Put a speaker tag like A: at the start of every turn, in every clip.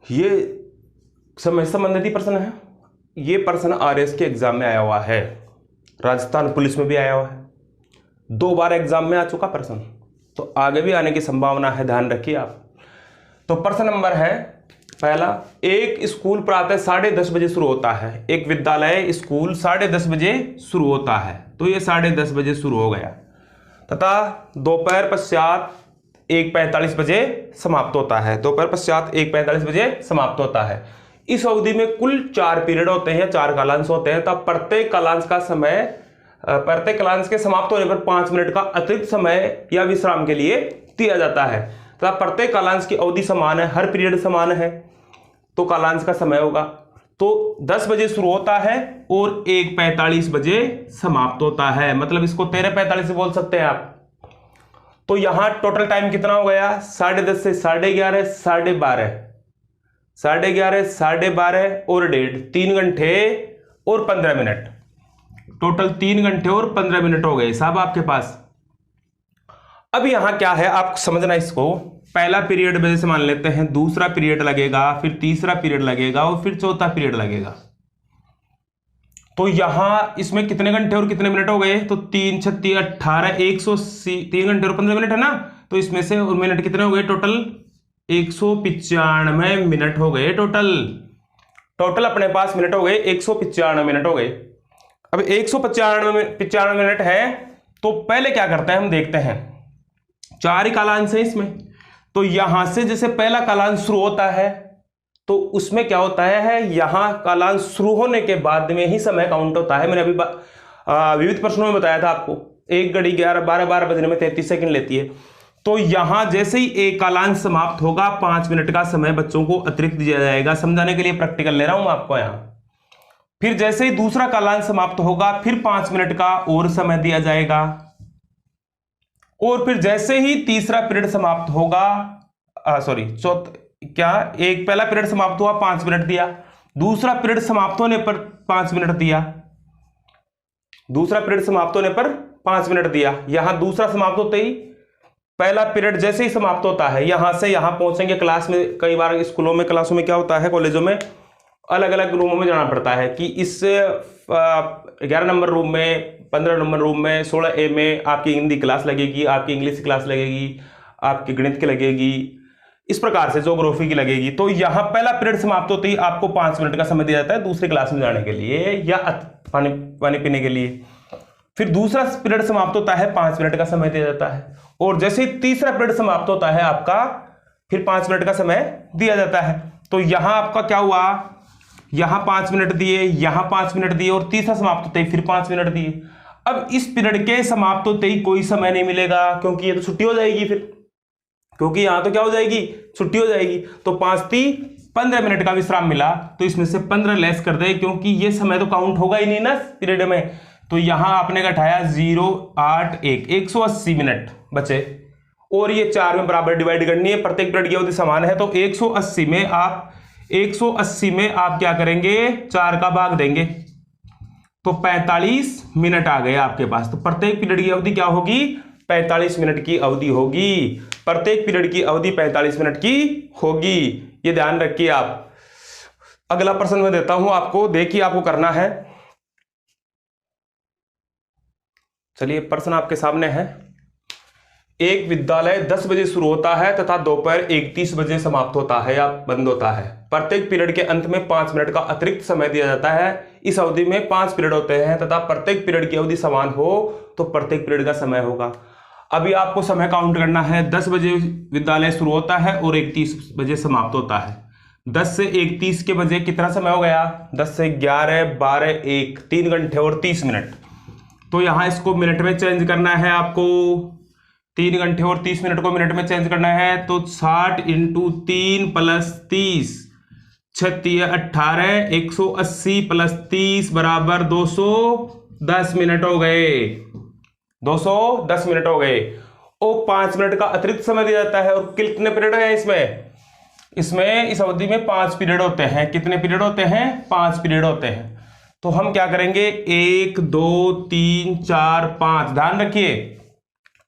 A: ये समय संबंधित ही प्रश्न है। ये प्रश्न आरएस के एग्जाम में आया हुआ है, राजस्थान पुलिस में भी आया हुआ है, 2 बार एग्जाम में आ चुका प्रश्न, तो आगे भी आने की संभावना है, ध्यान रखिए आप। तो प्रश्न नंबर है पहला, एक स्कूल प्रातः 10:30 बजे शुरू होता है। एक विद्यालय स्कूल 10:30 बजे शुरू होता है, तो ये 10:30 बजे शुरू हो गया तथा दोपहर पश्चात 1:45 बजे समाप्त होता है। दोपहर पश्चात 1:45 बजे समाप्त होता है। इस अवधि में कुल 4 पीरियड होते हैं, 4 कालांश होते हैं। तब प्रत्येक कालांश का समय, प्रत्येक कालांश के समाप्त होने पर 5 मिनट का अतिरिक्त समय या विश्राम के लिए दिया जाता है तथा प्रत्येक कालांश की अवधि समान है, हर पीरियड समान है, तो कालांश का समय होगा। तो 10 बजे शुरू होता है और 1:45 बजे समाप्त होता है, मतलब इसको 13:45 बोल सकते हैं आप। तो यहां टोटल टाइम कितना हो गया? 10:30 से 11:30, 12:30, 11:30, 12:30 और 1:30, 3 घंटे और 15 मिनट, टोटल 3 घंटे और 15 मिनट हो गए साहब आपके पास। अब यहां क्या है आप समझना इसको। पहला पीरियड वजह से मान लेते हैं, दूसरा पीरियड लगेगा, फिर तीसरा पीरियड लगेगा और फिर चौथा पीरियड लगेगा। तो यहां इसमें कितने घंटे और कितने मिनट हो गए? तो 3 × 6 = 18, 180, 3 घंटे और 15 मिनट है ना। तो इसमें से और मिनट कितने हो गए? टोटल 195 मिनट हो गए। टोटल अपने पास मिनट हो गए 195 मिनट हो गए। अब 195 मिनट है, तो पहले क्या करते हैं हम देखते हैं। 4 ही कालांश है इसमें, तो यहां से जैसे पहला कालांश शुरू होता है तो उसमें क्या होता है, यहां कालांश शुरू होने के बाद में ही समय काउंट होता है। मैंने अभी विविध प्रश्नों में बताया था आपको, एक घड़ी 12 बजने में 33 सेकंड लेती है। तो यहां जैसे ही एक कालांश समाप्त होगा 5 मिनट का समय बच्चों को अतिरिक्त दिया जाएगा। समझाने के लिए प्रैक्टिकल ले रहा हूं आपको यहां। फिर जैसे ही दूसरा कालांश समाप्त होगा फिर 5 मिनट का और समय दिया जाएगा, और फिर जैसे ही तीसरा पीरियड समाप्त होगा, एक पहला पीरियड समाप्त हुआ 5 मिनट दिया, दूसरा पीरियड समाप्त होने पर 5 मिनट दिया, दूसरा पीरियड समाप्त होने पर 5 मिनट दिया। यहां दूसरा समाप्त होते ही पहला पीरियड जैसे ही समाप्त होता है, यहां से यहां पहुंचेंगे। क्लास में कई बार स्कूलों में, क्लासों में क्या होता है, कॉलेजों में अलग अलग रूमों में जाना पड़ता है कि इस 11 नंबर रूम में, 15 नंबर रूम में, 16A में आपकी हिंदी क्लास लगेगी, आपकी इंग्लिश की क्लास लगेगी, आपकी गणित की लगेगी, इस प्रकार से ज्योग्राफी की लगेगी। तो यहां पहला पीरियड समाप्त होते ही आपको 5 मिनट का समय दिया जाता है दूसरी क्लास में जाने के लिए या पानी पीने के लिए। फिर दूसरा पीरियड समाप्त होता है, 5 मिनट का समय दिया जाता है, और जैसे ही तीसरा पीरियड समाप्त होता है आपका, फिर 5 मिनट का समय दिया जाता है। तो यहां आपका क्या हुआ, यहां 5 मिनट दिए, यहां 5 मिनट दिए, और तीसरा समाप्त होते ही फिर 5 मिनट दिए। अब इस पीरियड के समाप्त होते ही कोई समय नहीं मिलेगा, क्योंकि ये तो छुट्टी हो जाएगी फिर, क्योंकि यहां तो क्या हो जाएगी, छुट्टी हो जाएगी। तो 5 × 3 = 15 मिनट का विश्राम मिला, तो इसमें से 15 लेस कर दे, क्योंकि ये समय तो काउंट होगा ही नहीं ना पीरियड में। तो यहां आपने घटाया 0, 8, 1, 180 मिनट बचे, और ये 4 में बराबर डिवाइड करनी है, प्रत्येक पीरियड की अवधि समान है। तो 180 में आप क्या करेंगे, 4 का भाग देंगे, तो 45 मिनट आ गए आपके पास। तो प्रत्येक पीरियड की अवधि क्या होगी, 45 मिनट की अवधि होगी। प्रत्येक पीरियड की अवधि 45 मिनट की होगी, ये ध्यान रखिए आप। अगला प्रश्न मैं देता हूं आपको, देखिए आपको करना है। चलिए प्रश्न आपके सामने है। एक विद्यालय 10 बजे शुरू होता है तथा दोपहर 1:30 बजे समाप्त होता है या बंद होता है। प्रत्येक पीरियड के अंत में 5 मिनट का अतिरिक्त समय दिया जाता है। इस अवधि में 5 पीरियड होते हैं तथा प्रत्येक पीरियड की अवधि समान हो तो प्रत्येक पीरियड का समय होगा। अभी आपको समय काउंट करना है। 10 बजे विद्यालय शुरू होता है और 1:30 बजे समाप्त होता है। 10 से 1:30 के बजे कितना समय हो गया, 10 से 11, 12, 1, 3 घंटे और 30 मिनट। तो यहां इसको मिनट में चेंज करना है आपको, 3 घंटे और 30 मिनट को मिनट में चेंज करना है। तो 60 × 3 + 30, 36, 18, 180 + 30 = 210 मिनट हो गए। 210 मिनट हो गए, और 5 मिनट का अतिरिक्त समय दिया जाता है। और कितने पीरियड है इसमें इस अवधि में 5 पीरियड होते हैं। कितने पीरियड होते हैं, 5 पीरियड होते हैं। तो हम क्या करेंगे, 1, 2, 3, 4, 5। ध्यान रखिए,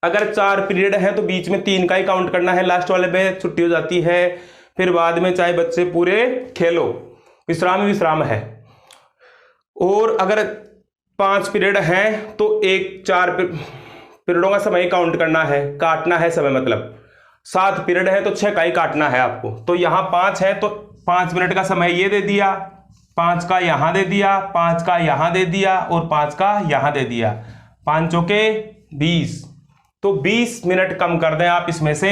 A: अगर 4 पीरियड है तो बीच में 3 का ही काउंट करना है, लास्ट वाले में छुट्टी हो जाती है। फिर बाद में चाहे बच्चे पूरे खेलो, विश्राम ही विश्राम है। और अगर 5 पीरियड हैं तो 4 पीरियडों का समय काउंट करना है, काटना है समय, मतलब 7 पीरियड है तो 6 का ही काटना है आपको। तो यहाँ 5 है तो 5 मिनट का समय ये दे दिया, 5 का यहाँ दे दिया, 5 का यहाँ दे दिया और 5 का यहाँ दे दिया, 5 चौके 20। तो 20 मिनट कम कर दें आप इसमें से।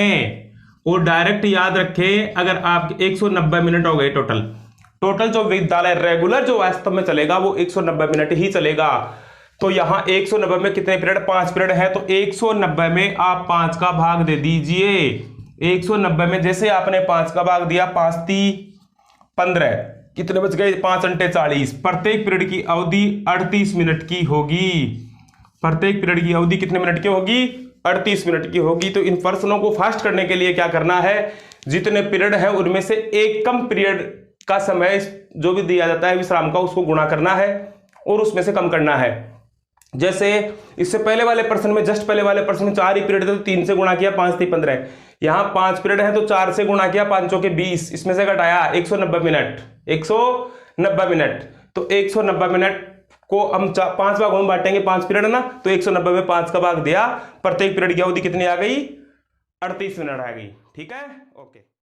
A: और डायरेक्ट याद रखें, अगर आपके 190 मिनट हो गए टोटल जो विद्यालय रेगुलर जो वास्तव में चलेगा वो 190 मिनट ही चलेगा। तो यहां 190 में कितने पीरियड, 5 पीरियड है तो 190 में आप 5 का भाग दे दीजिए। 190 में जैसे आपने 5 का भाग दिया, 5 × 15, कितने बच गए, 5 × 40। प्रत्येक पीरियड की अवधि 38 मिनट की होगी। प्रत्येक पीरियड की अवधि कितने मिनट की होगी, 38 मिनट की होगी। तो इन प्रश्नों को फास्ट करने के लिए क्या करना है, जितने पीरियड है उनमें से एक कम पीरियड का समय जो भी दिया जाता है विश्राम का, उसको गुणा करना है और उसमें से कम करना है। जैसे इससे पहले वाले प्रश्न में, जस्ट पहले वाले प्रश्न में 4 ही पीरियड थे तो 3 से गुणा किया, 5 × 15। यहां 5 पीरियड है तो 4 से गुणा किया, 5 चौके 20, इसमें से घटाया 190 मिनट। 190 मिनट, तो 190 मिनट को हम 5 भागों में बांटेंगे, 5 पीरियड है ना, तो 190 में 5 का भाग दिया, प्रत्येक पीरियड की अवधि कितनी आ गई, 38 मिनट आ गई। ठीक है, ओके।